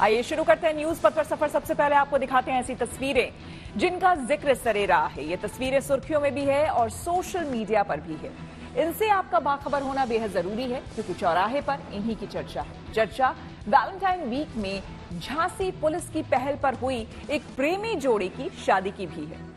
आइए शुरू करते हैं न्यूज पथ पर सफर। सबसे पहले आपको दिखाते हैं ऐसी तस्वीरें जिनका जिक्र सरे रहा है। ये तस्वीरें सुर्खियों में भी है और सोशल मीडिया पर भी है। इनसे आपका बाखबर होना बेहद जरूरी है क्योंकि चौराहे पर इन्हीं की चर्चा है। चर्चा वैलेंटाइन वीक में झांसी पुलिस की पहल पर हुई एक प्रेमी जोड़े की शादी की भी है।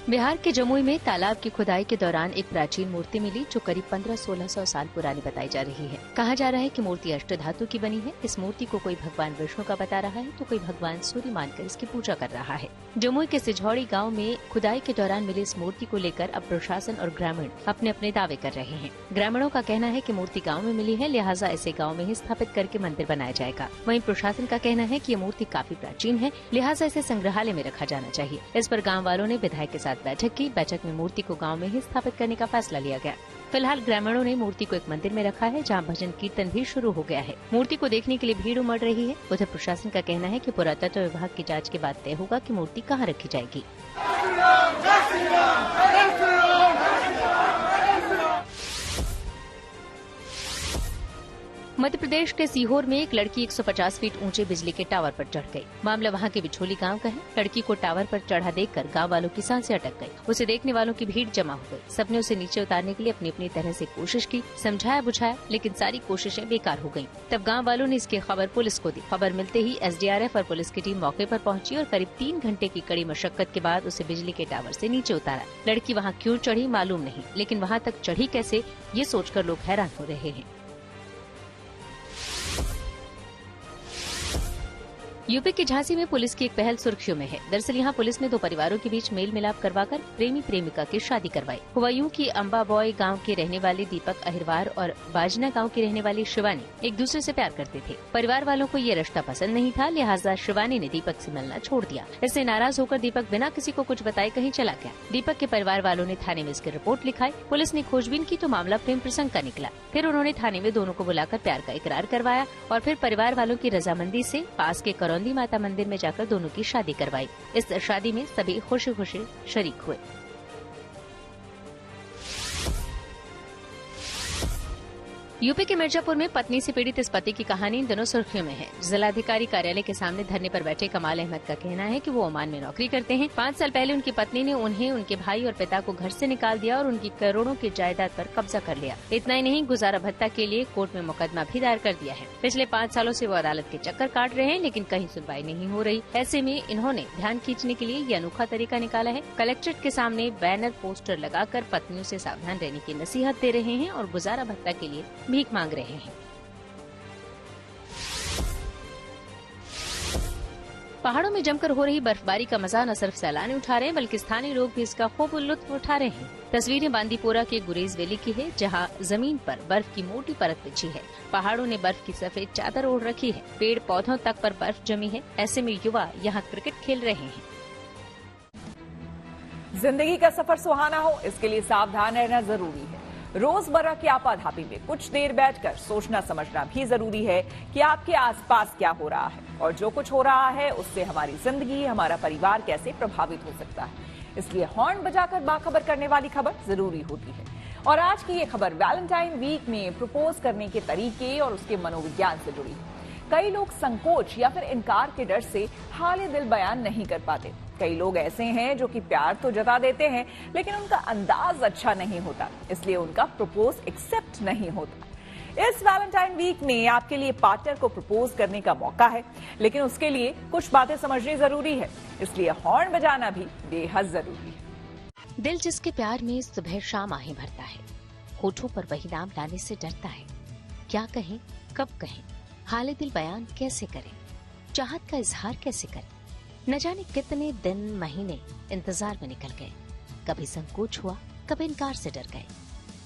बिहार के जमुई में तालाब की खुदाई के दौरान एक प्राचीन मूर्ति मिली जो करीब 1500-1600 साल पुरानी बताई जा रही है। कहा जा रहा है कि मूर्ति अष्टधातु की बनी है। इस मूर्ति को कोई भगवान विष्णु का बता रहा है तो कोई भगवान सूर्य मानकर इसकी पूजा कर रहा है। जमुई के सिझौड़ी गांव में खुदाई के दौरान मिली इस मूर्ति को लेकर अब प्रशासन और ग्रामीण अपने अपने दावे कर रहे हैं। ग्रामीणों का कहना है कि मूर्ति गाँव में मिली है, लिहाजा इसे गाँव में ही स्थापित करके मंदिर बनाया जाएगा। वहीं प्रशासन का कहना है कि ये मूर्ति काफी प्राचीन है, लिहाजा इसे संग्रहालय में रखा जाना चाहिए। इस पर गाँव वालों ने विधायक के साथ बैठक में मूर्ति को गांव में ही स्थापित करने का फैसला लिया गया। फिलहाल ग्रामीणों ने मूर्ति को एक मंदिर में रखा है जहां भजन कीर्तन भी शुरू हो गया है। मूर्ति को देखने के लिए भीड़ उमड़ रही है। उधर प्रशासन का कहना है कि पुरातत्व विभाग की जांच के बाद तय होगा कि मूर्ति कहां रखी जाएगी। मध्य प्रदेश के सीहोर में एक लड़की 150 फीट ऊंचे बिजली के टावर पर चढ़ गई। मामला वहां के बिछोली गांव का है। लड़की को टावर पर चढ़ा देखकर गांव वालों की सांसें अटक गई। उसे देखने वालों की भीड़ जमा हो गई। सबने उसे नीचे उतारने के लिए अपनी अपनी तरह से कोशिश की, समझाया बुझाया, लेकिन सारी कोशिशें बेकार हो गयी। तब गाँव वालों ने इसकी खबर पुलिस को दी। खबर मिलते ही SDRF और पुलिस की टीम मौके पर पहुंची और करीब 3 घंटे की कड़ी मशक्कत के बाद उसे बिजली के टावर से नीचे उतारा। लड़की वहाँ क्यों चढ़ी मालूम नहीं, लेकिन वहाँ तक चढ़ी कैसे ये सोचकर लोग हैरान हो रहे हैं। यूपी की झांसी में पुलिस की एक पहल सुर्खियों में है। दरअसल यहाँ पुलिस ने 2 परिवारों के बीच मेल मिलाप करवाकर प्रेमी प्रेमिका की शादी करवाई। हुआ यूं कि अंबाबॉय गांव के रहने वाले दीपक अहिरवार और बाजना गांव की रहने वाली शिवानी एक दूसरे से प्यार करते थे। परिवार वालों को ये रिश्ता पसंद नहीं था, लिहाजा शिवानी ने दीपक से मिलना छोड़ दिया। इससे नाराज होकर दीपक बिना किसी को कुछ बताए कहीं चला गया। दीपक के परिवार वालों ने थाने में इसकी रिपोर्ट लिखाई। पुलिस ने खोजबीन की तो मामला प्रेम प्रसंग का निकला। फिर उन्होंने थाने में दोनों को बुलाकर प्यार का इकरार करवाया और फिर परिवार वालों की रजामंदी से पास के करौंदी माता मंदिर में जाकर दोनों की शादी करवाई। इस शादी में सभी खुशी खुशी शरीक हुए। यूपी के मिर्जापुर में पत्नी से पीड़ित इस पति की कहानी इन दिनों सुर्खियों में है। जिलाधिकारी कार्यालय के सामने धरने पर बैठे कमाल अहमद का कहना है कि वो ओमान में नौकरी करते हैं। 5 साल पहले उनकी पत्नी ने उन्हें, उनके भाई और पिता को घर से निकाल दिया और उनकी करोड़ों की जायदाद पर कब्जा कर लिया। इतना ही नहीं, गुजारा भत्ता के लिए कोर्ट में मुकदमा भी दायर कर दिया है। पिछले 5 सालों से वो अदालत के चक्कर काट रहे हैं, लेकिन कहीं सुनवाई नहीं हो रही। ऐसे में इन्होंने ध्यान खींचने के लिए ये अनोखा तरीका निकाला है। कलेक्ट्रेट के सामने बैनर पोस्टर लगाकर पत्नियों से सावधान रहने की नसीहत दे रहे हैं और गुजारा भत्ता के लिए भीख मांग रहे हैं। पहाड़ों में जमकर हो रही बर्फबारी का मजा न सिर्फ सैलानी उठा रहे हैं बल्कि स्थानीय लोग भी इसका खूब लुत्फ उठा रहे हैं। तस्वीरें बांदीपोरा के गुरेज वैली की है जहां जमीन पर बर्फ की मोटी परत बिछी है। पहाड़ों ने बर्फ की सफेद चादर ओढ़ रखी है। पेड़ पौधों तक पर बर्फ जमी है। ऐसे में युवा यहाँ क्रिकेट खेल रहे हैं। जिंदगी का सफर सुहाना हो, इसके लिए सावधान रहना जरूरी है। रोजमर्रा की आपाधापी में कुछ देर बैठकर सोचना समझना भी जरूरी है कि आपके आसपास क्या हो रहा है और जो कुछ हो रहा है उससे हमारी जिंदगी, हमारा परिवार कैसे प्रभावित हो सकता है। इसलिए हॉर्न बजाकर बाखबर करने वाली खबर जरूरी होती है। और आज की ये खबर वैलेंटाइन वीक में प्रपोज करने के तरीके और उसके मनोविज्ञान से जुड़ी है। कई लोग संकोच या फिर इनकार के डर से हाले दिल बयान नहीं कर पाते। कई लोग ऐसे हैं जो कि प्यार तो जता देते हैं लेकिन उनका अंदाज अच्छा नहीं होता, इसलिए उनका प्रपोज एक्सेप्ट नहीं होता। इस वैलेंटाइन वीक में आपके लिए पार्टनर को प्रपोज करने का मौका है, लेकिन उसके लिए कुछ बातें समझनी जरूरी है। इसलिए हॉर्न बजाना भी बेहद जरूरी है। दिल जिसके प्यार में सुबह शाम आहें भरता है, होठों पर वही नाम लाने से डरता है। क्या कहें, कब कहें, हाले दिल बयान कैसे करें, चाहत का इजहार कैसे करें। न जाने कितने दिन महीने इंतजार में निकल गए। कभी संकोच हुआ, कभी इनकार से डर गए।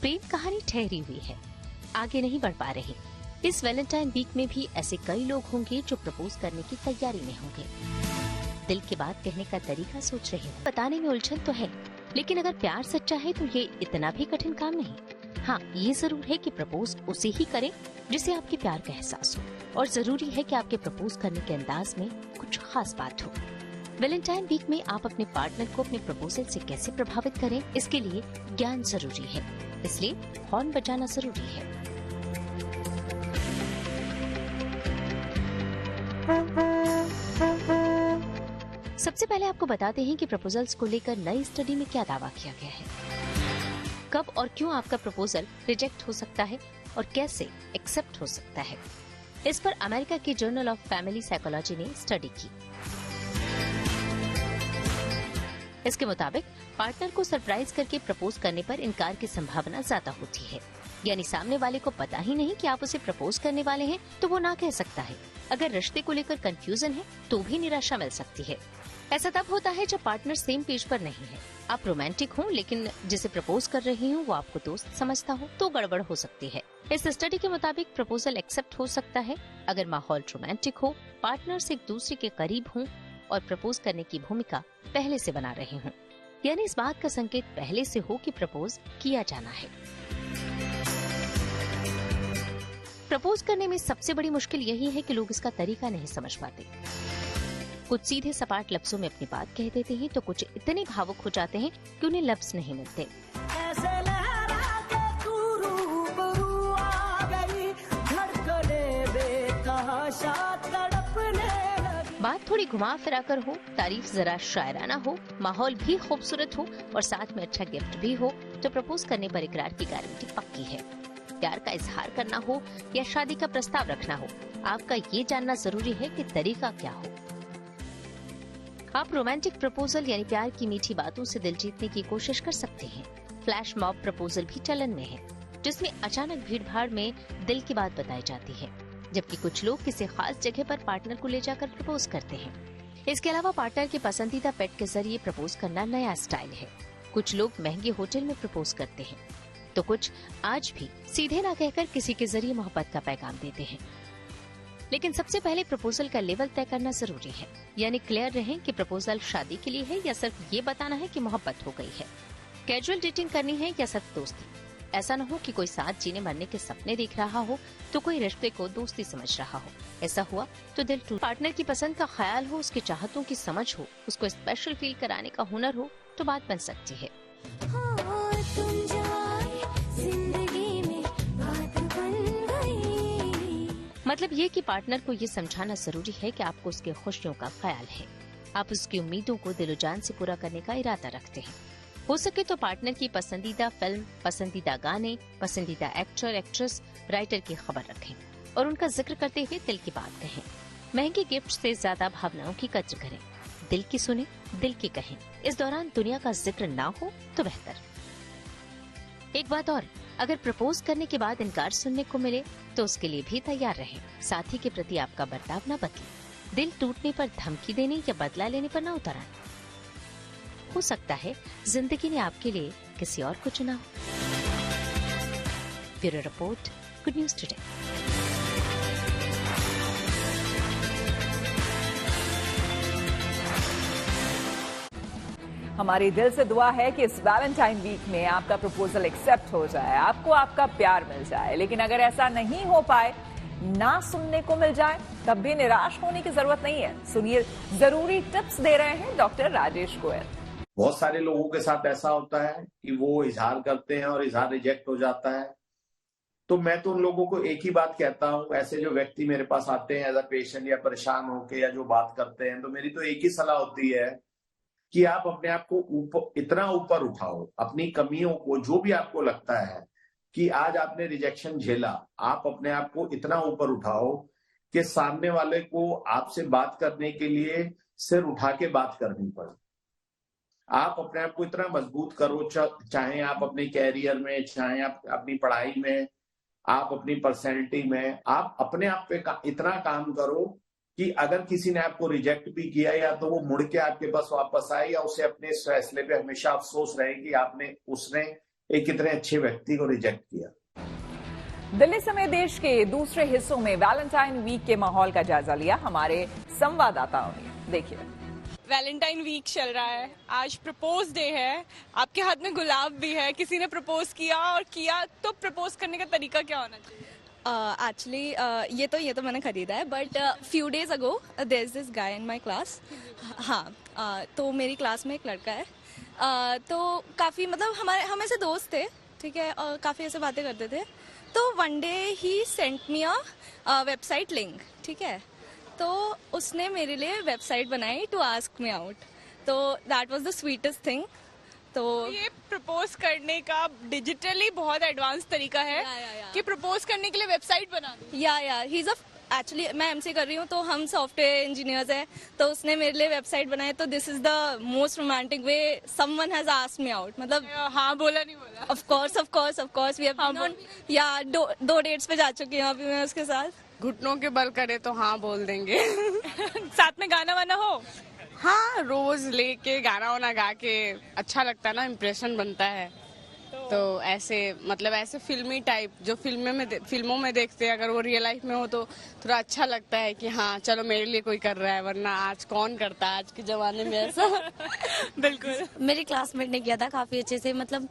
प्रेम कहानी ठहरी हुई है, आगे नहीं बढ़ पा रही। इस वैलेंटाइन वीक में भी ऐसे कई लोग होंगे जो प्रपोज करने की तैयारी में होंगे। दिल की बात कहने का तरीका सोच रहे हो। बताने में उलझन तो है, लेकिन अगर प्यार सच्चा है तो ये इतना भी कठिन काम नहीं। हाँ, ये जरूर है कि प्रपोज उसे ही करें जिसे आपके प्यार का एहसास हो, और जरूरी है कि आपके प्रपोज करने के अंदाज में कुछ खास बात हो। वैलेंटाइन वीक में आप अपने पार्टनर को अपने प्रपोजल से कैसे प्रभावित करें, इसके लिए ज्ञान जरूरी है। इसलिए हॉर्न बजाना जरूरी है। सबसे पहले आपको बताते हैं कि प्रपोजल्स को लेकर नई स्टडी में क्या दावा किया गया है, कब और क्यों आपका प्रपोजल रिजेक्ट हो सकता है और कैसे एक्सेप्ट हो सकता है। इस पर अमेरिका की जर्नल ऑफ फैमिली साइकोलॉजी ने स्टडी की। इसके मुताबिक पार्टनर को सरप्राइज करके प्रपोज करने पर इनकार की संभावना ज्यादा होती है, यानी सामने वाले को पता ही नहीं कि आप उसे प्रपोज करने वाले हैं तो वो ना कह सकता है। अगर रिश्ते को लेकर कंफ्यूजन है तो भी निराशा मिल सकती है। ऐसा तब होता है जब पार्टनर सेम पेज पर नहीं है। आप रोमांटिक हो लेकिन जिसे प्रपोज कर रही हूँ वो आपको दोस्त समझता हो तो गड़बड़ हो सकती है। इस स्टडी के मुताबिक प्रपोजल एक्सेप्ट हो सकता है अगर माहौल रोमांटिक हो, पार्टनर्स एक दूसरे के करीब हों और प्रपोज करने की भूमिका पहले से बना रहे हों, यानी इस बात का संकेत पहले से हो कि प्रपोज किया जाना है। प्रपोज करने में सबसे बड़ी मुश्किल यही है कि लोग इसका तरीका नहीं समझ पाते। कुछ सीधे सपाट लफ्जों में अपनी बात कह देते हैं तो कुछ इतने भावुक हो जाते हैं कि उन्हें लफ्ज नहीं मिलते। बात थोड़ी घुमा फिरा कर हो, तारीफ जरा शायराना हो, माहौल भी खूबसूरत हो और साथ में अच्छा गिफ्ट भी हो तो प्रपोज करने पर इकरार की गारंटी पक्की है। प्यार का इजहार करना हो या शादी का प्रस्ताव रखना हो, आपका ये जानना जरूरी है कि तरीका क्या हो। आप रोमांटिक प्रपोजल यानी प्यार की मीठी बातों से दिल जीतने की कोशिश कर सकते हैं। फ्लैश मॉब प्रपोजल भी चलन में है, जिसमें अचानक भीड़ भाड़ में दिल की बात बताई जाती है, जबकि कुछ लोग किसी खास जगह पर पार्टनर को ले जाकर प्रपोज करते हैं। इसके अलावा पार्टनर के पसंदीदा पेट के जरिए प्रपोज करना नया स्टाइल है। कुछ लोग महंगे होटल में प्रपोज करते हैं तो कुछ आज भी सीधे ना कहकर किसी के जरिए मोहब्बत का पैगाम देते हैं। लेकिन सबसे पहले प्रपोजल का लेवल तय करना जरूरी है, यानी क्लियर रहें कि प्रपोजल शादी के लिए है या सिर्फ ये बताना है कि मोहब्बत हो गई है। कैजुअल डेटिंग करनी है या सिर्फ दोस्ती। ऐसा न हो कि कोई साथ जीने मरने के सपने देख रहा हो तो कोई रिश्ते को दोस्ती समझ रहा हो। ऐसा हुआ तो दिल टूट। पार्टनर की पसंद का ख्याल हो, उसकी चाहतों की समझ हो, उसको स्पेशल फील कराने का हुनर हो तो बात बन सकती है। मतलब ये कि पार्टनर को ये समझाना जरूरी है कि आपको उसकी खुशियों का ख्याल है, आप उसकी उम्मीदों को दिलो जान से पूरा करने का इरादा रखते हैं। हो सके तो पार्टनर की पसंदीदा फिल्म, पसंदीदा गाने, पसंदीदा एक्टर एक्ट्रेस, राइटर की खबर रखें और उनका जिक्र करते हुए दिल की बात कहें। महंगे गिफ्ट से ज्यादा भावनाओं की कद्र करें, दिल की सुने, दिल की कहें। इस दौरान दुनिया का जिक्र ना हो तो बेहतर। एक बात और, अगर प्रपोज करने के बाद इनकार सुनने को मिले तो उसके लिए भी तैयार रहें। साथी के प्रति आपका बर्ताव न बदले, दिल टूटने पर धमकी देने या बदला लेने पर न उतर आए। हो सकता है जिंदगी ने आपके लिए किसी और को चुना हो। Bureau report, good news today. हमारी दिल से दुआ है कि इस वैलेंटाइन वीक में आपका प्रपोजल एक्सेप्ट हो जाए, आपको आपका प्यार मिल जाए। लेकिन अगर ऐसा नहीं हो पाए, ना सुनने को मिल जाए, तब भी निराश होने की जरूरत नहीं है। सुनिए, जरूरी टिप्स दे रहे हैं डॉक्टर राजेश गोयल। बहुत सारे लोगों के साथ ऐसा होता है कि वो इजहार करते हैं और इजहार रिजेक्ट हो जाता है। तो मैं तो उन लोगों को एक ही बात कहता हूं, ऐसे जो व्यक्ति मेरे पास आते हैं एज अ पेशेंट या परेशान होके या जो बात करते हैं, तो मेरी तो एक ही सलाह होती है कि आप अपने आप को इतना ऊपर उठाओ, अपनी कमियों को, जो भी आपको लगता है कि आज आपने रिजेक्शन झेला, आप अपने आप को इतना ऊपर उठाओ कि सामने वाले को आपसे बात करने के लिए सिर उठा के बात करनी पड़े। आप अपने आप को इतना मजबूत करो, चाहे आप अपने कैरियर में, चाहे आप अपनी पढ़ाई में, आप अपनी पर्सनैलिटी में, आप अपने आप पे इतना काम करो कि अगर किसी ने आपको रिजेक्ट भी किया या तो वो मुड़ के आपके पास वापस आए या उसे अपने इस फैसले पे हमेशा अफसोस रहे कि उसने एक इतने अच्छे व्यक्ति को रिजेक्ट किया। दिल्ली समेत देश के दूसरे हिस्सों में वैलेंटाइन वीक के माहौल का जायजा लिया हमारे संवाददाताओं ने। देखिए, वैलेंटाइन वीक चल रहा है, आज प्रपोज डे है, आपके हाथ में गुलाब भी है, किसी ने प्रपोज किया तो प्रपोज करने का तरीका क्या होना चाहिए? एक्चुअली ये तो मैंने खरीदा है, but few days ago there is this guy in my class. हाँ, तो मेरी क्लास में एक लड़का है, तो काफ़ी मतलब हम ऐसे दोस्त थे, ठीक है, और काफ़ी ऐसे बातें करते थे। तो one day he sent me a website link, ठीक है। तो उसने मेरे लिए वेबसाइट बनाई टू आस्क मी आउट, तो that was the sweetest thing. तो ये प्रपोज करने का डिजिटली बहुत एडवांस तरीका है या। कि प्रपोज करने के लिए वेबसाइट बना दो। या ही इज एक्चुअली मैं एमसी कर रही हूँ, तो हम सॉफ्टवेयर इंजीनियर्स हैं, तो उसने मेरे लिए वेबसाइट बनाई, तो this is the most romantic way someone has asked me out. मतलब हाँ बोला नहीं बोला? Of course we have been on, या दो डेट्स पे जा चुकी हूँ अभी मैं उसके साथ। घुटनों के बल करे तो हाँ बोल देंगे। साथ में गाना वाना हो? हाँ, रोज लेके गाना वाना गा के अच्छा लगता है ना, इम्प्रेशन बनता है। तो ऐसे मतलब ऐसे फिल्मी टाइप जो फिल्मों में देखते हैं, अगर वो रियल लाइफ में हो तो थोड़ा अच्छा लगता है कि हाँ चलो मेरे लिए कोई कर रहा है, वरना आज कौन करता है आज के जमाने में ऐसा। बिल्कुल। मेरी क्लासमेट ने किया था काफी अच्छे से, मतलब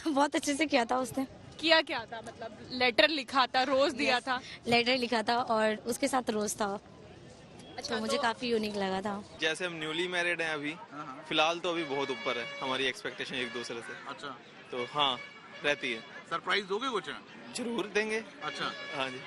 बहुत अच्छे से किया था उसने। किया क्या था? मतलब लेटर लिखा था, रोज दिया था? लेटर लिखा था और उसके साथ रोज था। अच्छा, तो मुझे काफी यूनिक लगा था। जैसे हम न्यूली मैरिड हैं अभी, फिलहाल तो अभी बहुत ऊपर है हमारी एक्सपेक्टेशन एक दूसरे से। अच्छा, तो हाँ रहती है। सरप्राइज दोगे कुछ? जरूर देंगे। अच्छा, हाँ जी।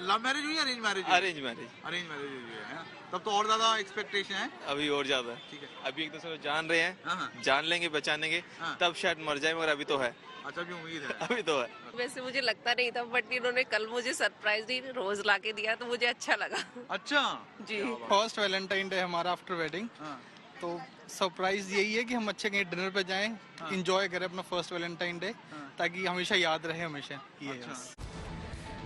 लव मैरिज हुई या arrange marriage? Arrange marriage. Arrange marriage हुई है, तब तो और ज्यादा एक्सपेक्टेशन है। अभी और ज्यादा है। ठीक है। अभी एक दूसरे को जान रहे हैं, हाँ। जान लेंगे पहचानेंगे, हाँ। तब शायद मर जाए, मगर अभी तो है। अच्छा, भी उम्मीद है। अभी तो है। वैसे मुझे लगता नहीं था, बट इन्होंने कल मुझे सरप्राइज दी, रोज ला के दिया, तो मुझे अच्छा लगा। अच्छा जी। फर्स्ट वैलेंटाइन डे हमारा आफ्टर वेडिंग, हाँ। तो सरप्राइज यही है कि हम अच्छे कहीं डिनर पे जाएं, एंजॉय करें अपना फर्स्ट वैलेंटाइन डे, ताकि हमेशा याद रहे हमेशा। ये है बस।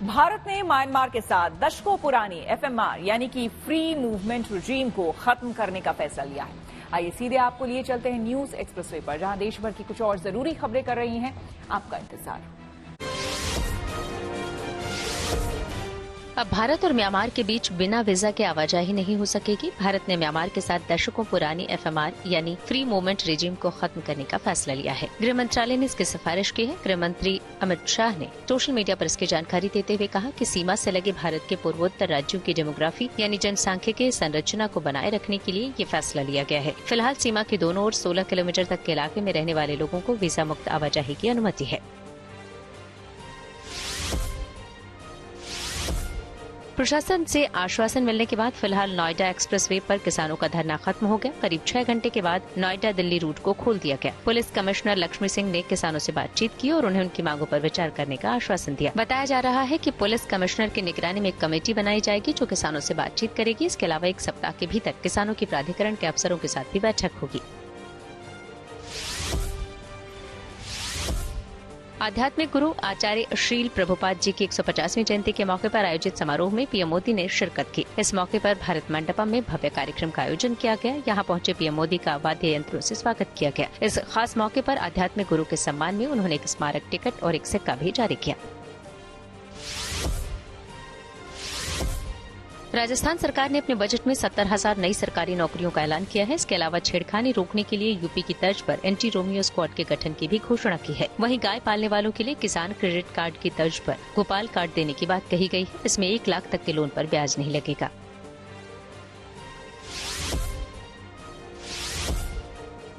भारत ने म्यांमार के साथ दशकों पुरानी एफएमआर यानी कि फ्री मूवमेंट रिजीम को खत्म करने का फैसला लिया है। आइए सीधे आपको लिए चलते हैं न्यूज एक्सप्रेसवे पर, जहां देश भर की कुछ और जरूरी खबरें कर रही हैं आपका इंतजार। अब भारत और म्यांमार के बीच बिना वीजा के आवाजाही नहीं हो सकेगी। भारत ने म्यांमार के साथ दशकों पुरानी एफएमआर यानी फ्री मूवमेंट रिजीम को खत्म करने का फैसला लिया है। गृह मंत्रालय ने इसकी सिफारिश की है। गृह मंत्री अमित शाह ने सोशल मीडिया पर इसकी जानकारी देते हुए कहा कि सीमा से लगे भारत के पूर्वोत्तर राज्यों की डेमोग्राफी यानी जनसांख्यिकीय संरचना को बनाए रखने के लिए ये फैसला लिया गया है। फिलहाल सीमा के दोनों ओर 16 किलोमीटर तक के इलाके में रहने वाले लोगों को वीजा मुक्त आवाजाही की अनुमति है। प्रशासन से आश्वासन मिलने के बाद फिलहाल नोएडा एक्सप्रेसवे पर किसानों का धरना खत्म हो गया। करीब 6 घंटे के बाद नोएडा दिल्ली रूट को खोल दिया गया। पुलिस कमिश्नर लक्ष्मी सिंह ने किसानों से बातचीत की और उन्हें उनकी मांगों पर विचार करने का आश्वासन दिया। बताया जा रहा है कि पुलिस कमिश्नर की निगरानी में एक कमेटी बनाई जाएगी जो किसानों से बातचीत करेगी। इसके अलावा 1 सप्ताह के भीतर किसानों की प्राधिकरण के अफसरों के साथ भी बैठक होगी। आध्यात्मिक गुरु आचार्य श्रील प्रभुपाद जी की 150वीं जयंती के मौके पर आयोजित समारोह में पीएम मोदी ने शिरकत की। इस मौके पर भारत मंडपम में भव्य कार्यक्रम का आयोजन किया गया। यहां पहुंचे पीएम मोदी का वाद्य यंत्रों से स्वागत किया गया। इस खास मौके पर आध्यात्मिक गुरु के सम्मान में उन्होंने एक स्मारक टिकट और एक सिक्का भी जारी किया। राजस्थान सरकार ने अपने बजट में 70,000 नई सरकारी नौकरियों का ऐलान किया है। इसके अलावा छेड़खानी रोकने के लिए यूपी की तर्ज पर एंटी रोमियो स्क्वाड के गठन की भी घोषणा की है। वहीं गाय पालने वालों के लिए किसान क्रेडिट कार्ड की तर्ज पर गोपाल कार्ड देने की बात कही गई है। इसमें 1 लाख तक के लोन पर ब्याज नहीं लगेगा।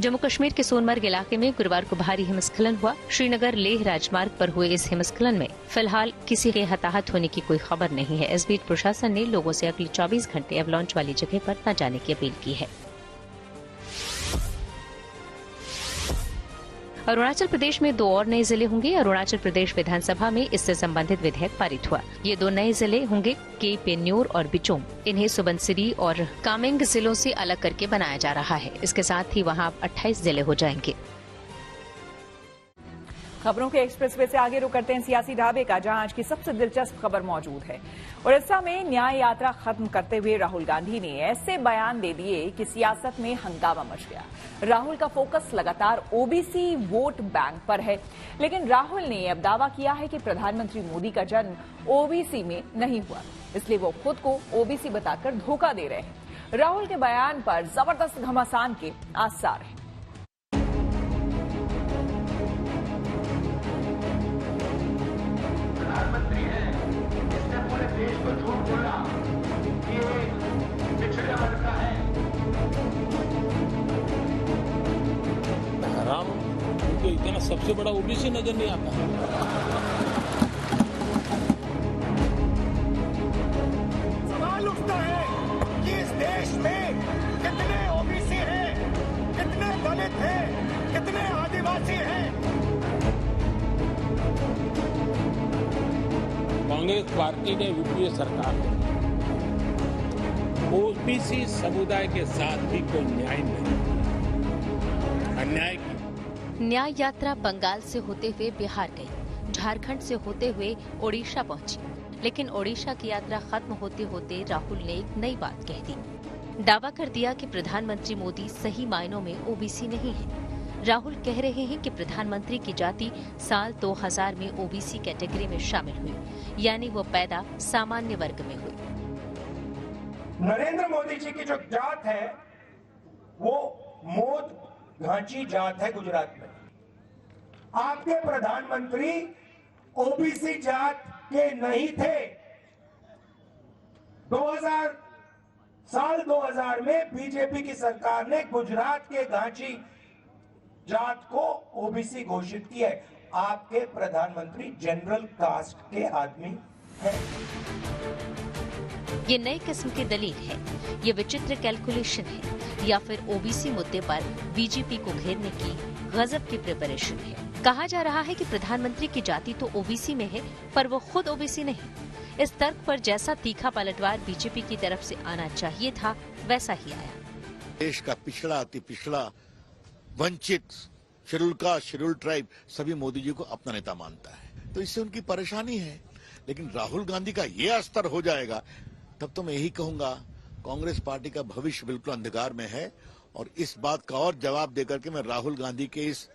जम्मू कश्मीर के सोनमर्ग इलाके में गुरुवार को भारी हिमस्खलन हुआ। श्रीनगर लेह राजमार्ग पर हुए इस हिमस्खलन में फिलहाल किसी के हताहत होने की कोई खबर नहीं है। इस बीच प्रशासन ने लोगों से अगले 24 घंटे अवलॉन्च वाली जगह पर न जाने की अपील की है। अरुणाचल प्रदेश में 2 और नए जिले होंगे। अरुणाचल प्रदेश विधानसभा में इससे संबंधित विधेयक पारित हुआ। ये 2 नए जिले होंगे के पेन्योर और बिचोम। इन्हें सुबनसिरी और कामेंग जिलों से अलग करके बनाया जा रहा है। इसके साथ ही वहां 28 जिले हो जाएंगे। खबरों के एक्सप्रेसवे से आगे रुक करते हैं सियासी ढाबे का, जहां आज की सबसे दिलचस्प खबर मौजूद है। उड़ीसा में न्याय यात्रा खत्म करते हुए राहुल गांधी ने ऐसे बयान दे दिए कि सियासत में हंगामा मच गया। राहुल का फोकस लगातार ओबीसी वोट बैंक पर है, लेकिन राहुल ने अब दावा किया है कि प्रधानमंत्री मोदी का जन्म ओबीसी में नहीं हुआ, इसलिए वो खुद को ओबीसी बताकर धोखा दे रहे हैं। राहुल के बयान पर जबरदस्त घमासान के आसार हैं। प्रधानमंत्री है, इसने पूरे देश को झूठ बोला कि ये पिछड़े वर्ग का है। हराम उनको इतना सबसे बड़ा ओबीसी नजर नहीं आता। सवाल उठता पार्टी ने यूपीए सरकार ने ओबीसी समुदाय के साथ भी कोई न्याय नहीं किया, अन्याय किया। न्याय यात्रा बंगाल से होते हुए बिहार गई, झारखंड से होते हुए ओडिशा पहुंची, लेकिन ओडिशा की यात्रा खत्म होते होते राहुल ने एक नई बात कह दी। दावा कर दिया कि प्रधानमंत्री मोदी सही मायनों में ओबीसी नहीं है। राहुल कह रहे हैं कि प्रधानमंत्री की जाति साल 2000 में ओबीसी कैटेगरी में शामिल हुई, यानी वो पैदा सामान्य वर्ग में हुई। नरेंद्र मोदी जी की जो जात है वो मोद घांची जात है गुजरात में। आपके प्रधानमंत्री ओबीसी जात के नहीं थे। साल 2000 में बीजेपी की सरकार ने गुजरात के घांची जात को ओबीसी घोषित किया है। आपके प्रधानमंत्री जनरल कास्ट के आदमी हैं। ये नई किस्म की दलील है, ये विचित्र कैलकुलेशन है, या फिर ओबीसी मुद्दे पर बीजेपी को घेरने की गजब की प्रिपरेशन है। कहा जा रहा है कि प्रधानमंत्री की जाति तो ओबीसी में है, पर वो खुद ओबीसी नहीं। इस तर्क पर जैसा तीखा पलटवार बीजेपी की तरफ से आना चाहिए था, वैसा ही आया। देश का पिछड़ा अति पिछड़ा, वंचित, शेड्यूल कास्ट, शेड्यूल ट्राइब सभी मोदी जी को अपना नेता मानता है, तो इससे उनकी परेशानी है। लेकिन राहुल गांधी का ये स्तर हो जाएगा, तब तो मैं यही कहूंगा कांग्रेस पार्टी का भविष्य बिल्कुल अंधकार में है। और इस बात का और जवाब देकर के मैं राहुल गांधी के इस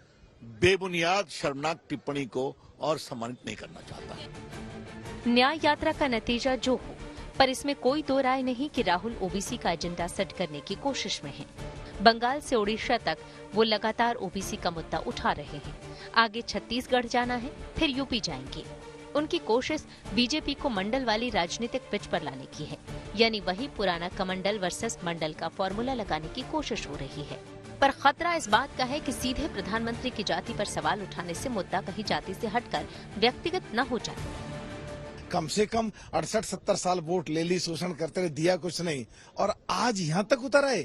बेबुनियाद शर्मनाक टिप्पणी को और सम्मानित नहीं करना चाहता। न्याय यात्रा का नतीजा जो हो, पर इसमें कोई दो राय नहीं कि राहुल ओबीसी का एजेंडा सेट करने की कोशिश में हैं। बंगाल से ओडिशा तक वो लगातार ओबीसी का मुद्दा उठा रहे हैं। आगे छत्तीसगढ़ जाना है, फिर यूपी जाएंगे। उनकी कोशिश बीजेपी को मंडल वाली राजनीतिक पिच पर लाने की है, यानी वही पुराना कमंडल वर्सेस मंडल का फॉर्मूला लगाने की कोशिश हो रही है। पर खतरा इस बात का है कि सीधे प्रधानमंत्री की जाति पर सवाल उठाने से मुद्दा कहीं जाति से हटकर व्यक्तिगत न हो जाए। कम से कम 68-70 साल वोट ले ली, शोषण करते रहे, दिया कुछ नहीं, और आज यहाँ तक उतर आए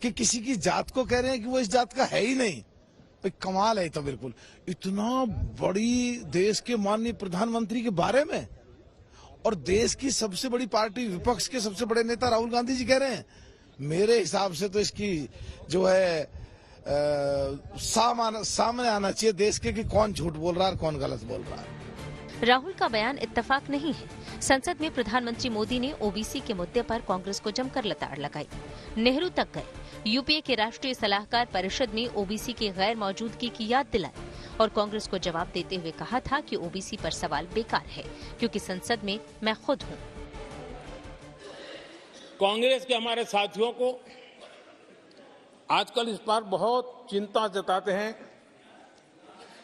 कि किसी की जात को कह रहे हैं कि वो इस जात का है ही नहीं। भाई कमाल है। तो बिल्कुल इतना बड़ी देश के माननीय प्रधानमंत्री के बारे में, और देश की सबसे बड़ी पार्टी, विपक्ष के सबसे बड़े नेता राहुल गांधी जी कह रहे हैं। मेरे हिसाब से तो इसकी जो है सामने आना चाहिए देश के कि कौन झूठ बोल रहा है और कौन गलत बोल रहा है। राहुल का बयान इत्तेफाक नहीं है। संसद में प्रधानमंत्री मोदी ने ओबीसी के मुद्दे पर कांग्रेस को जमकर लताड़ लगाई। नेहरू तक गए, यूपीए के राष्ट्रीय सलाहकार परिषद में ओबीसी की गैर मौजूदगी की याद दिलाई और कांग्रेस को जवाब देते हुए कहा था कि ओबीसी पर सवाल बेकार है, क्योंकि संसद में मैं खुद हूँ। कांग्रेस के हमारे साथियों को आजकल इस पर बहुत चिंता जताते हैं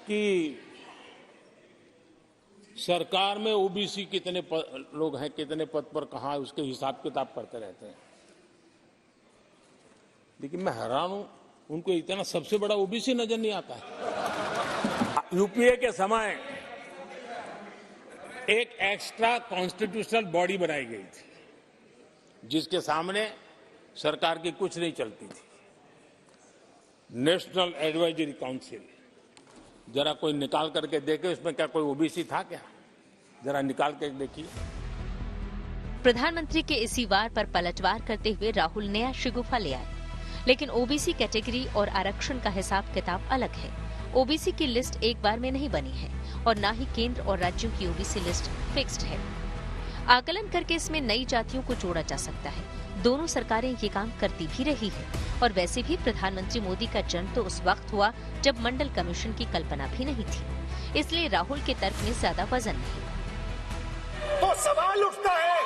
कि सरकार में ओबीसी कितने लोग हैं, कितने पद पर कहाँ, उसके हिसाब किताब करते रहते हैं। लेकिन मैं हैरान हूं, उनको इतना सबसे बड़ा ओबीसी नजर नहीं आता है। यूपीए के समय एक एक्स्ट्रा कॉन्स्टिट्यूशनल बॉडी बनाई गई थी, जिसके सामने सरकार की कुछ नहीं चलती थी। नेशनल एडवाइजरी काउंसिल, जरा कोई निकाल करके देखे उसमें क्या कोई ओबीसी था क्या, जरा निकाल के देखिए। प्रधानमंत्री के इसी वार पर पलटवार करते हुए राहुल नया शिगुफा ले आए, लेकिन ओबीसी कैटेगरी और आरक्षण का हिसाब किताब अलग है। ओबीसी की लिस्ट एक बार में नहीं बनी है और न ही केंद्र और राज्यों की ओबीसी लिस्ट फिक्स्ड है। आकलन करके इसमें नई जातियों को जोड़ा जा सकता है। दोनों सरकारें ये काम करती भी रही है, और वैसे भी प्रधानमंत्री मोदी का जन्म तो उस वक्त हुआ जब मंडल कमीशन की कल्पना भी नहीं थी, इसलिए राहुल के तर्क में ज्यादा वजन नहीं। तो सवाल उठता है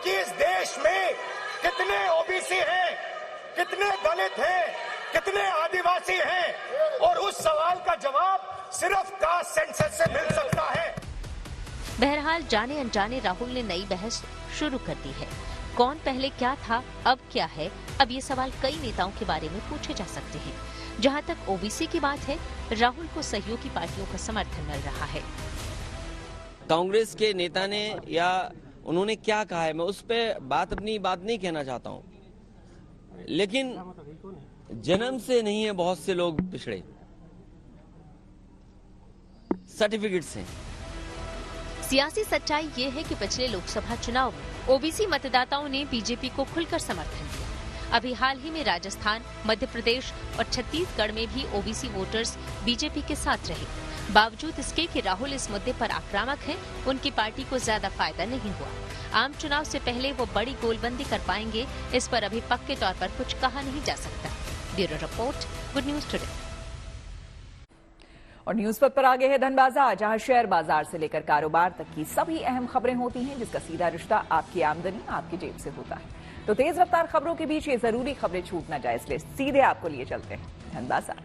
कि इस देश में कितने ओबीसी हैं, कितने दलित हैं, कितने आदिवासी हैं, और उस सवाल का जवाब सिर्फ कास्ट सेंसस से मिल सकता है। बहरहाल जाने अनजाने राहुल ने नई बहस शुरू कर दी है। कौन पहले क्या था, अब क्या है, अब ये सवाल कई नेताओं के बारे में पूछे जा सकते हैं। जहां तक ओबीसी की बात है, राहुल को सहयोगी पार्टियों का समर्थन मिल रहा है। कांग्रेस के नेता ने या उन्होंने क्या कहा है, मैं उस पर अपनी बात नहीं कहना चाहता हूं, लेकिन जन्म से नहीं है बहुत से लोग पिछड़े, सर्टिफिकेट्स हैं। सियासी सच्चाई ये है कि पिछले लोकसभा चुनाव में ओबीसी मतदाताओं ने बीजेपी को खुलकर समर्थन दिया। अभी हाल ही में राजस्थान, मध्य प्रदेश और छत्तीसगढ़ में भी ओबीसी वोटर्स बीजेपी के साथ रहे। बावजूद इसके कि राहुल इस मुद्दे पर आक्रामक हैं, उनकी पार्टी को ज्यादा फायदा नहीं हुआ। आम चुनाव से पहले वो बड़ी गोलबंदी कर पाएंगे, इस पर अभी पक्के तौर पर कुछ कहा नहीं जा सकता। Bureau report, good news today. और न्यूज पर आगे है धन बाजार, जहां शेयर बाजार से लेकर कारोबार तक की सभी अहम खबरें होती हैं, जिसका सीधा रिश्ता आपकी आमदनी, आपकी जेब से होता है। तो तेज रफ्तार खबरों के बीच ये जरूरी खबरें छूट न जाए, इसलिए सीधे आपको लिए चलते हैं धन बाजार।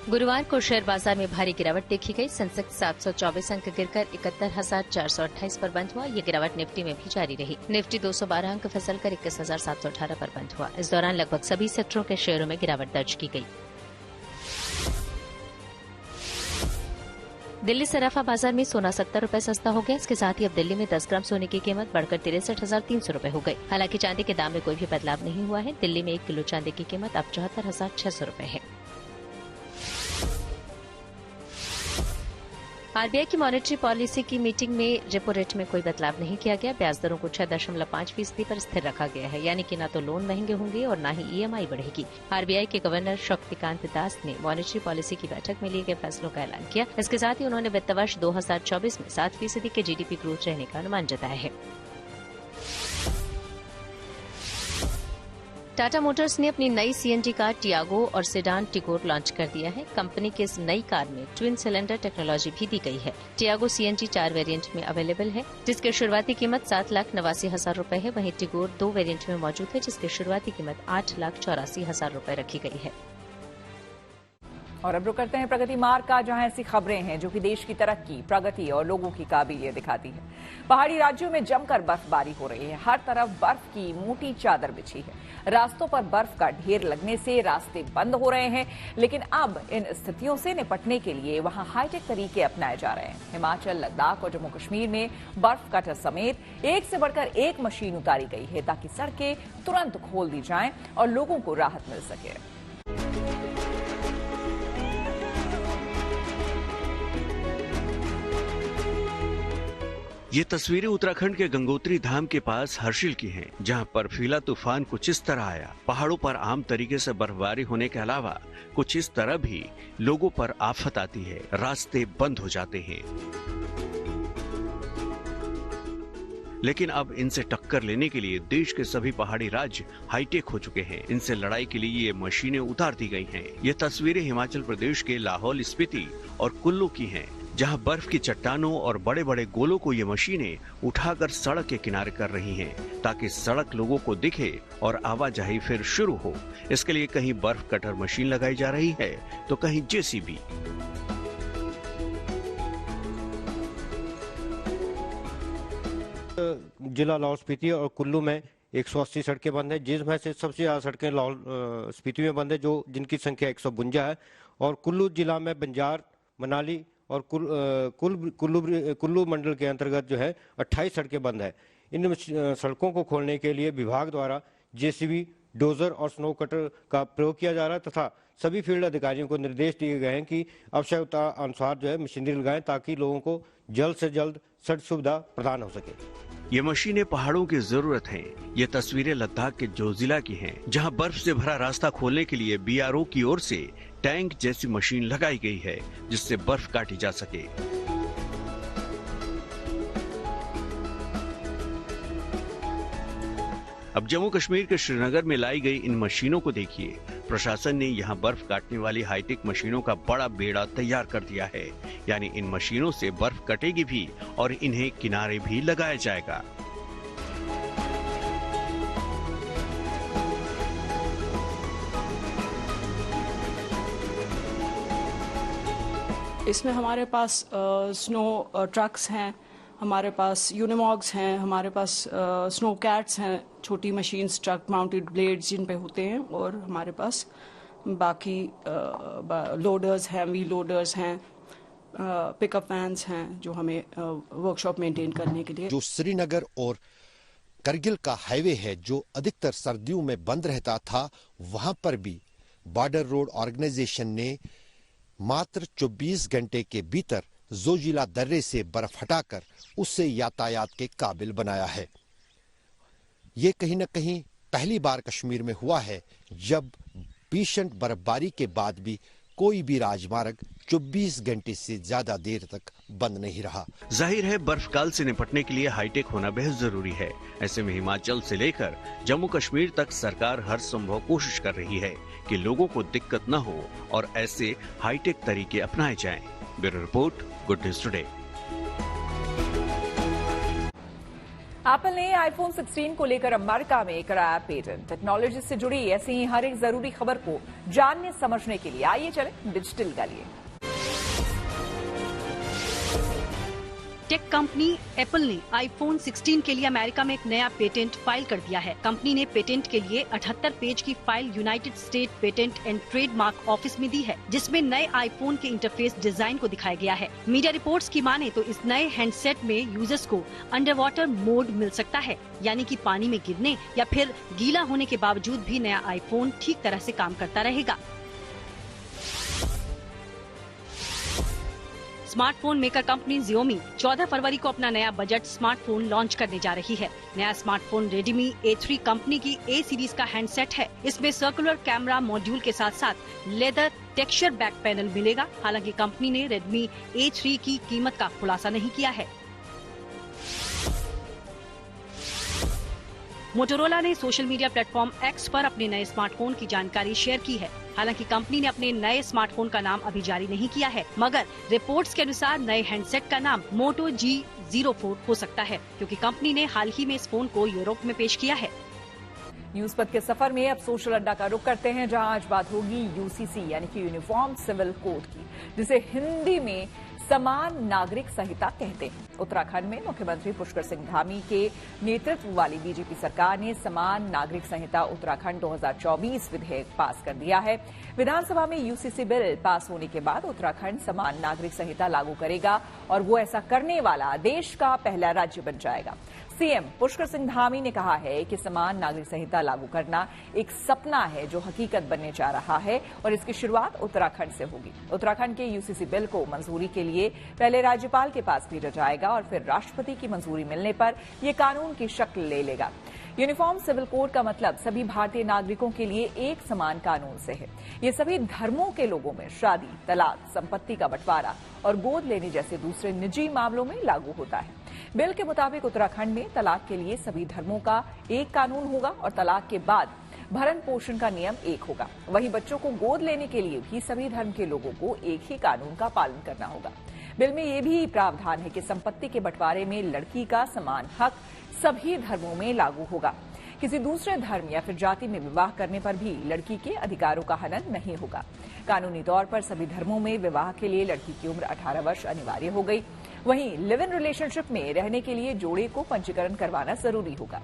गुरुवार को शेयर बाजार में भारी गिरावट देखी गई। सेंसेक्स 724 अंक गिरकर 71,428 पर बंद हुआ। ये गिरावट निफ्टी में भी जारी रही। निफ्टी 212 अंक फिसलकर 21,718 पर बंद हुआ। इस दौरान लगभग सभी सेक्टरों के शेयरों में गिरावट दर्ज की गई। दिल्ली सराफा बाजार में सोना 70 रुपए सस्ता हो गया। इसके साथ ही अब दिल्ली में 10 ग्राम सोने की कीमत बढ़कर 63,300 रुपए हो गई। हालांकि चांदी के दाम में कोई भी बदलाव नहीं हुआ है। दिल्ली में 1 किलो चांदी की कीमत अब 74,600 रुपए है। आरबीआई की मॉनेटरी पॉलिसी की मीटिंग में रेपो रेट में कोई बदलाव नहीं किया गया। ब्याज दरों को 6.5% पर स्थिर रखा गया है, यानी कि न तो लोन महंगे होंगे और न ही ईएमआई बढ़ेगी। आरबीआई के गवर्नर शक्तिकांत दास ने मॉनेटरी पॉलिसी की बैठक में लिए गए फैसलों का ऐलान किया। इसके साथ ही उन्होंने वित्त वर्ष 2024 में 7% के जीडीपी ग्रोथ रहने का अनुमान जताया है। टाटा मोटर्स ने अपनी नई सीएनजी कार टियागो और सेडान टिगोर लॉन्च कर दिया है। कंपनी की इस नई कार में ट्विन सिलेंडर टेक्नोलॉजी भी दी गई है। टियागो सीएनजी 4 वेरिएंट में अवेलेबल है, जिसकी शुरुआती कीमत 7,89,000 रुपए है। वहीं टिगोर 2 वेरिएंट में मौजूद है, जिसकी शुरुआती कीमत 8,84,000 रुपए रखी गई है। और अब रुक करते हैं प्रगति मार्ग का, जहां ऐसी खबरें हैं जो कि देश की तरक्की, प्रगति और लोगों की काबिलियत दिखाती है। पहाड़ी राज्यों में जमकर बर्फबारी हो रही है। हर तरफ बर्फ की मोटी चादर बिछी है। रास्तों पर बर्फ का ढेर लगने से रास्ते बंद हो रहे हैं, लेकिन अब इन स्थितियों से निपटने के लिए वहां हाईटेक तरीके अपनाए जा रहे हैं। हिमाचल, लद्दाख और जम्मू कश्मीर में बर्फ कटर समेत एक से बढ़कर एक मशीन उतारी गई है, ताकि सड़कें तुरंत खोल दी जाएं और लोगों को राहत मिल सके। ये तस्वीरें उत्तराखंड के गंगोत्री धाम के पास हर्षिल की हैं, जहां बर्फीला तूफान कुछ इस तरह आया। पहाड़ों पर आम तरीके से बर्फबारी होने के अलावा कुछ इस तरह भी लोगों पर आफत आती है, रास्ते बंद हो जाते हैं। लेकिन अब इनसे टक्कर लेने के लिए देश के सभी पहाड़ी राज्य हाईटेक हो चुके हैं। इनसे लड़ाई के लिए ये मशीनें उतार दी गई हैं। ये तस्वीरें हिमाचल प्रदेश के लाहौल स्पीति और कुल्लू की हैं, जहां बर्फ की चट्टानों और बड़े बड़े गोलों को ये मशीनें उठाकर सड़क के किनारे कर रही हैं, ताकि सड़क लोगों को दिखे और आवाजाही फिर शुरू हो। इसके लिए कहीं बर्फ कटर मशीन लगाई जा रही है तो कहीं जेसीबी। जिला लाहौल स्पीति और कुल्लू में 180 सड़कें बंद है, जिसमें से सबसे ज्यादा सड़कें लाहौल स्पीति में बंद है, जो जिनकी संख्या 152 है। और कुल्लू जिला में बंजार, मनाली और कुल्लू मंडल के अंतर्गत जो है 28 सड़कें बंद है। इन सड़कों को खोलने के लिए विभाग द्वारा जेसीबी, डोजर और स्नो कटर का प्रयोग किया जा रहा है तथा सभी फील्ड अधिकारियों को निर्देश दिए गए हैं कि आवश्यकता अनुसार जो है मशीनरी लगाएं, ताकि लोगों को जल्द से जल्द सड़क सुविधा प्रदान हो सके। ये मशीनें पहाड़ों की जरूरत हैं। ये तस्वीरें लद्दाख के जोजिला की हैं, जहां बर्फ से भरा रास्ता खोलने के लिए बीआरओ की ओर से टैंक जैसी मशीन लगाई गई है, जिससे बर्फ काटी जा सके। अब जम्मू कश्मीर के श्रीनगर में लाई गई इन मशीनों को देखिए। प्रशासन ने यहां बर्फ काटने वाली हाईटेक मशीनों का बड़ा बेड़ा तैयार कर दिया है, यानी इन मशीनों से बर्फ कटेगी भी और इन्हें किनारे भी लगाया जाएगा। इसमें हमारे पास स्नो ट्रक्स हैं, हमारे पास यूनिमॉग्स हैं, हमारे पास स्नो कैट्स हैं, छोटी मशीन्स, ट्रक माउंटेड ब्लेड्स जिन पे होते हैं, और हमारे पास बाकी लोडर्स हैं, व्हील लोडर्स हैं, पिकअप वैन्स हैं, जो हमें वर्कशॉप मेंटेन करने के लिए। जो श्रीनगर और करगिल का हाईवे है, जो अधिकतर सर्दियों में बंद रहता था, वहां पर भी बॉर्डर रोड ऑर्गेनाइजेशन ने मात्र 24 घंटे के भीतर जोजिला दर्रे से बर्फ हटाकर उससे यातायात के काबिल बनाया है। ये कहीं न कहीं पहली बार कश्मीर में हुआ है जब भीषण बर्फबारी के बाद भी कोई भी राजमार्ग 24 घंटे से ज्यादा देर तक बंद नहीं रहा। जाहिर है बर्फकाल से निपटने के लिए हाईटेक होना बेहद जरूरी है। ऐसे में हिमाचल से लेकर जम्मू कश्मीर तक सरकार हर संभव कोशिश कर रही है कि लोगों को दिक्कत न हो और ऐसे हाईटेक तरीके अपनाए जाएं। Bureau report, good news today. Apple ने आईफोन 16 को लेकर अमेरिका में कराया पेटेंट। टेक्नोलॉजी से जुड़ी ऐसी ही हर एक जरूरी खबर को जानने समझने के लिए आइए चलें डिजिटल गलिए। टेक कंपनी एप्पल ने आईफोन 16 के लिए अमेरिका में एक नया पेटेंट फाइल कर दिया है। कंपनी ने पेटेंट के लिए 78 पेज की file United state patent and trademark office में दी है, जिसमें नए आईफोन के इंटरफेस डिजाइन को दिखाया गया है। मीडिया रिपोर्ट्स की माने तो इस नए हैंडसेट में यूजर्स को अंडर वाटर मोड मिल सकता है, यानी कि पानी में गिरने या फिर गीला होने के बावजूद भी नया आईफोन ठीक तरह से काम करता रहेगा। स्मार्टफोन मेकर कंपनी Xiaomi 14 फरवरी को अपना नया बजट स्मार्टफोन लॉन्च करने जा रही है। नया स्मार्टफोन Redmi A3 कंपनी की A सीरीज का हैंडसेट है। इसमें सर्कुलर कैमरा मॉड्यूल के साथ साथ लेदर टेक्सचर बैक पैनल मिलेगा। हालांकि कंपनी ने Redmi A3 की कीमत का खुलासा नहीं किया है। मोटोरोला ने सोशल मीडिया प्लेटफॉर्म X पर अपने नए स्मार्टफोन की जानकारी शेयर की है। हालांकि कंपनी ने अपने नए स्मार्टफोन का नाम अभी जारी नहीं किया है, मगर रिपोर्ट्स के अनुसार नए हैंडसेट का नाम Moto G04 हो सकता है, क्योंकि कंपनी ने हाल ही में इस फोन को यूरोप में पेश किया है। न्यूज पथ के सफर में अब सोशल अड्डा का रुख करते हैं, जहां आज बात होगी यूसीसी यानी कि यूनिफॉर्म सिविल कोड की, जिसे हिंदी में समान नागरिक संहिता कहते हैं। उत्तराखंड में मुख्यमंत्री पुष्कर सिंह धामी के नेतृत्व वाली बीजेपी सरकार ने समान नागरिक संहिता उत्तराखंड 2024 विधेयक पास कर दिया है। विधानसभा में यूसीसी बिल पास होने के बाद उत्तराखंड समान नागरिक संहिता लागू करेगा और वो ऐसा करने वाला देश का पहला राज्य बन जाएगा। सीएम पुष्कर सिंह धामी ने कहा है कि समान नागरिक संहिता लागू करना एक सपना है जो हकीकत बनने जा रहा है और इसकी शुरुआत उत्तराखंड से होगी। उत्तराखंड के यूसीसी बिल को मंजूरी के लिए पहले राज्यपाल के पास भेजा जाएगा और फिर राष्ट्रपति की मंजूरी मिलने पर यह कानून की शक्ल ले लेगा। यूनिफॉर्म सिविल कोड का मतलब सभी भारतीय नागरिकों के लिए एक समान कानून से है। ये सभी धर्मों के लोगों में शादी, तलाक, संपत्ति का बंटवारा और गोद लेने जैसे दूसरे निजी मामलों में लागू होता है। बिल के मुताबिक उत्तराखंड में तलाक के लिए सभी धर्मों का एक कानून होगा और तलाक के बाद भरण पोषण का नियम एक होगा। वहीं बच्चों को गोद लेने के लिए भी सभी धर्म के लोगों को एक ही कानून का पालन करना होगा। बिल में यह भी प्रावधान है कि संपत्ति के बंटवारे में लड़की का समान हक सभी धर्मों में लागू होगा। किसी दूसरे धर्म या फिर जाति में विवाह करने पर भी लड़की के अधिकारों का हनन नहीं होगा। कानूनी तौर पर सभी धर्मों में विवाह के लिए लड़की की उम्र 18 वर्ष अनिवार्य हो गई। वहीं लिव इन रिलेशनशिप में रहने के लिए जोड़े को पंजीकरण करवाना जरूरी होगा।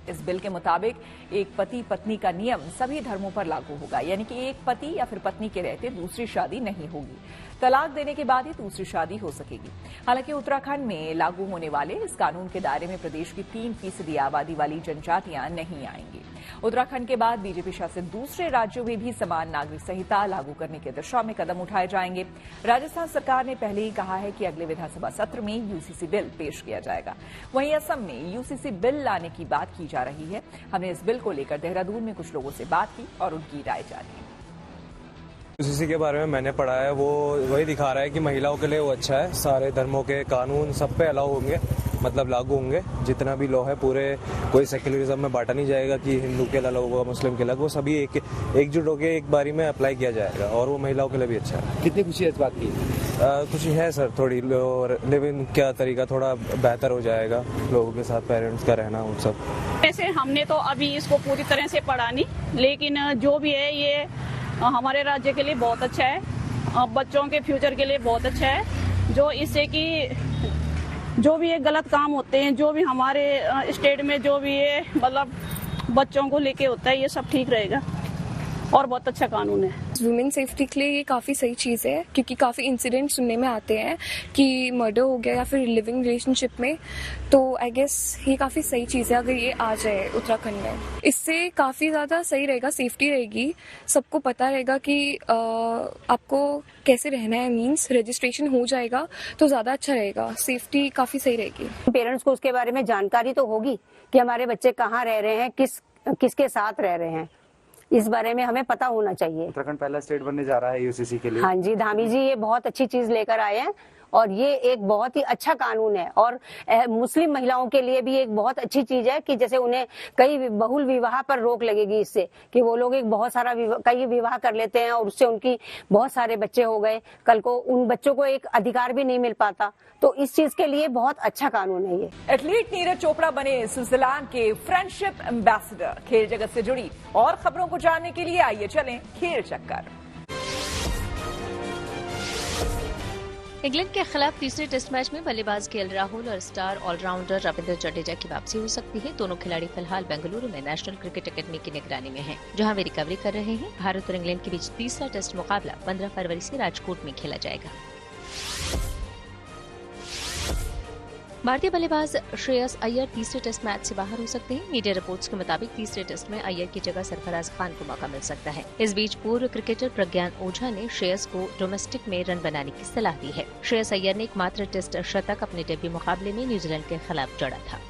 इस बिल के मुताबिक एक पति पत्नी का नियम सभी धर्मों पर लागू होगा, यानी कि एक पति या फिर पत्नी के रहते दूसरी शादी नहीं होगी। तलाक देने के बाद ही दूसरी शादी हो सकेगी। हालांकि उत्तराखंड में लागू होने वाले इस कानून के दायरे में प्रदेश की 3% आबादी वाली जनजातियां नहीं आएंगी। उत्तराखंड के बाद बीजेपी शासित दूसरे राज्यों में भी समान नागरिक संहिता लागू करने की दिशा में कदम उठाए जाएंगे। राजस्थान सरकार ने पहले ही कहा है कि अगले विधानसभा सत्र में यूसीसी बिल पेश किया जाएगा। वहीं असम में यूसीसी बिल लाने की बात की जा रही है। हमने इस बिल को लेकर देहरादून में कुछ लोगों से बात की और उनकी राय जानी। यूसीसी के बारे में मैंने पढ़ा है, वो वही दिखा रहा है कि महिलाओं के लिए वो अच्छा है। सारे धर्मों के कानून सब पे अलाउ होंगे, मतलब लागू होंगे। जितना भी लॉ है पूरे, कोई सेक्युलरिज्म में बांटा नहीं जाएगा कि हिंदू के अलग होगा, मुस्लिम के अलग। वो सभी एकजुट होकर एक बारी में अप्लाई किया जाएगा और वो महिलाओं के लिए भी अच्छा है। कितनी खुशी है इस बात की? खुशी है सर, थोड़ी लिव इन का तरीका थोड़ा बेहतर हो जाएगा, लोगों के साथ पेरेंट्स का रहना उन सब। ऐसे हमने तो अभी इसको पूरी तरह से पढ़ा नहीं, लेकिन जो भी है ये हमारे राज्य के लिए बहुत अच्छा है, बच्चों के फ्यूचर के लिए बहुत अच्छा है। जो इससे कि जो भी ये गलत काम होते हैं, जो भी हमारे स्टेट में जो भी ये मतलब बच्चों को लेके होता है, ये सब ठीक रहेगा और बहुत अच्छा कानून है। वुमेन सेफ्टी के लिए ये काफ़ी सही चीज़ है, क्योंकि काफ़ी इंसिडेंट सुनने में आते हैं कि मर्डर हो गया या फिर लिविंग रिलेशनशिप में, तो आई गेस ये काफ़ी सही चीज़ है अगर ये आ जाए उत्तराखंड में। इससे काफ़ी ज़्यादा सही रहेगा, सेफ्टी रहेगी, सबको पता रहेगा कि आपको कैसे रहना है, मीन्स रजिस्ट्रेशन हो जाएगा तो ज़्यादा अच्छा रहेगा, सेफ्टी काफ़ी सही रहेगी। पेरेंट्स को उसके बारे में जानकारी तो होगी कि हमारे बच्चे कहाँ रह रहे हैं, किसके साथ रह रहे हैं, इस बारे में हमें पता होना चाहिए। उत्तराखंड पहला स्टेट बनने जा रहा है यूसीसी के लिए। हाँ जी, धामी जी ये बहुत अच्छी चीज लेकर आए हैं और ये एक बहुत ही अच्छा कानून है और मुस्लिम महिलाओं के लिए भी एक बहुत अच्छी चीज है कि जैसे उन्हें कई बहुल विवाह पर रोक लगेगी इससे, कि वो लोग एक बहुत सारा कई विवाह कर लेते हैं और उससे उनकी बहुत सारे बच्चे हो गए, कल को उन बच्चों को एक अधिकार भी नहीं मिल पाता, तो इस चीज के लिए बहुत अच्छा कानून है ये। एथलीट नीरज चोपड़ा बने स्विट्जरलैंड के फ्रेंडशिप एम्बेसडर। खेल जगत से जुड़ी और खबरों को जानने के लिए आइए चलें खेल चक्कर। इंग्लैंड के खिलाफ तीसरे टेस्ट मैच में बल्लेबाज केएल राहुल और स्टार ऑलराउंडर रविंद्र जडेजा की वापसी हो सकती है। दोनों खिलाड़ी फिलहाल बेंगलुरु में नेशनल क्रिकेट अकेडमी की निगरानी में हैं, जहां वे रिकवरी कर रहे हैं। भारत और इंग्लैंड के बीच तीसरा टेस्ट मुकाबला 15 फरवरी से राजकोट में खेला जाएगा। भारतीय बल्लेबाज श्रेयस अय्यर तीसरे टेस्ट मैच से बाहर हो सकते हैं। मीडिया रिपोर्ट्स के मुताबिक तीसरे टेस्ट में अय्यर की जगह सरफराज खान को मौका मिल सकता है। इस बीच पूर्व क्रिकेटर प्रज्ञान ओझा ने श्रेयस को डोमेस्टिक में रन बनाने की सलाह दी है। श्रेयस अय्यर ने एकमात्र टेस्ट शतक अपने डेब्यू मुकाबले में न्यूजीलैंड के खिलाफ जड़ा था।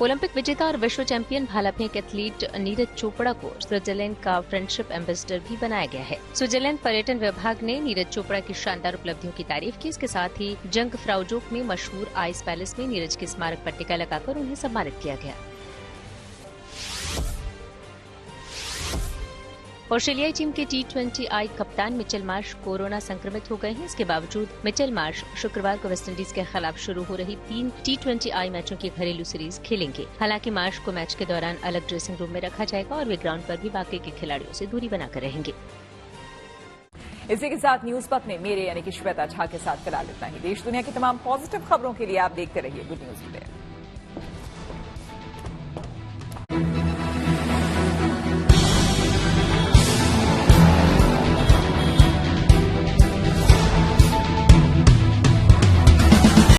ओलंपिक विजेता और विश्व चैंपियन भाला फेंक एथलीट नीरज चोपड़ा को स्विट्जरलैंड का फ्रेंडशिप एम्बेसडर भी बनाया गया है। स्विट्जरलैंड पर्यटन विभाग ने नीरज चोपड़ा की शानदार उपलब्धियों की तारीफ की। इसके साथ ही जंग फ्राउजोक में मशहूर आइस पैलेस में नीरज की स्मारक पट्टिका लगाकर उन्हें सम्मानित किया गया। ऑस्ट्रेलियाई टीम के T20I कप्तान मिचेल मार्श कोरोना संक्रमित हो गए हैं। इसके बावजूद मिचेल मार्श शुक्रवार को वेस्टइंडीज के खिलाफ शुरू हो रही 3 T20I मैचों की घरेलू सीरीज खेलेंगे। हालांकि मार्श को मैच के दौरान अलग ड्रेसिंग रूम में रखा जाएगा और वे ग्राउंड पर भी बाकी के खिलाड़ियों से दूरी बनाकर रहेंगे। इसी के साथ न्यूज पथ में मेरे यानी कि श्वेता झा के साथ फिलहाल इतना ही। देश दुनिया की तमाम पॉजिटिव खबरों के लिए आप देखते रहिए गुड न्यूज टुडे।